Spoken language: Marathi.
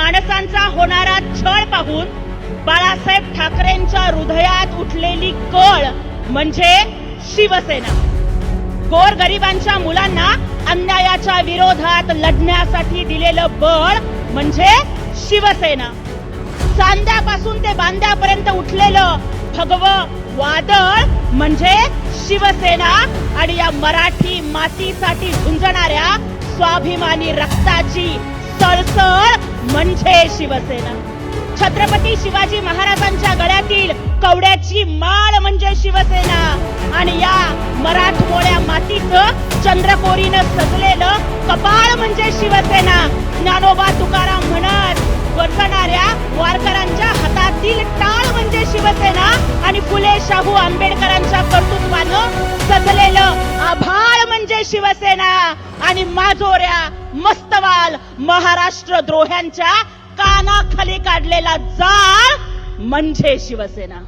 माणसांचा होणारा छळ पाहून बाळासाहेब ठाकरेंच्या हृदयात उठलेली कळ म्हणजे शिवसेना. गोरगरिबांच्या मुलांना अन्यायाच्या विरोधात लढण्यासाठी दिलेलं बळ म्हणजे शिवसेना. सांध्यापासून ते बांध्यापर्यंत उठलेलं भगवं वादळ म्हणजे शिवसेना. आणि या मराठी मातीसाठी झुंजणाऱ्या स्वाभिमानी रक्ताची सळसळ म्हणजे शिवसेना. छत्रपती शिवाजी महाराजांच्या गळ्यातील कवड्याची माळ म्हणजे शिवसेना. आणि या मराठमोळ्या मातीचं चंद्रकोरीनं सजलेलं कपाळ म्हणजे शिवसेना. ज्ञानोबा तुकाराम म्हणत बसणाऱ्या वारकऱ्यांच्या हातातील टाळ म्हणजे शिवसेना. आणि फुले शाहू आंबेडकरांच्या कर्तृत्वानं सजलेलं आभाळ म्हणजे शिवसेना. आणि माजोऱ्या मस्तवाल महाराष्ट्र द्रोह्यांच्या कानाखाली काढलेला जाळ म्हणजे शिवसेना.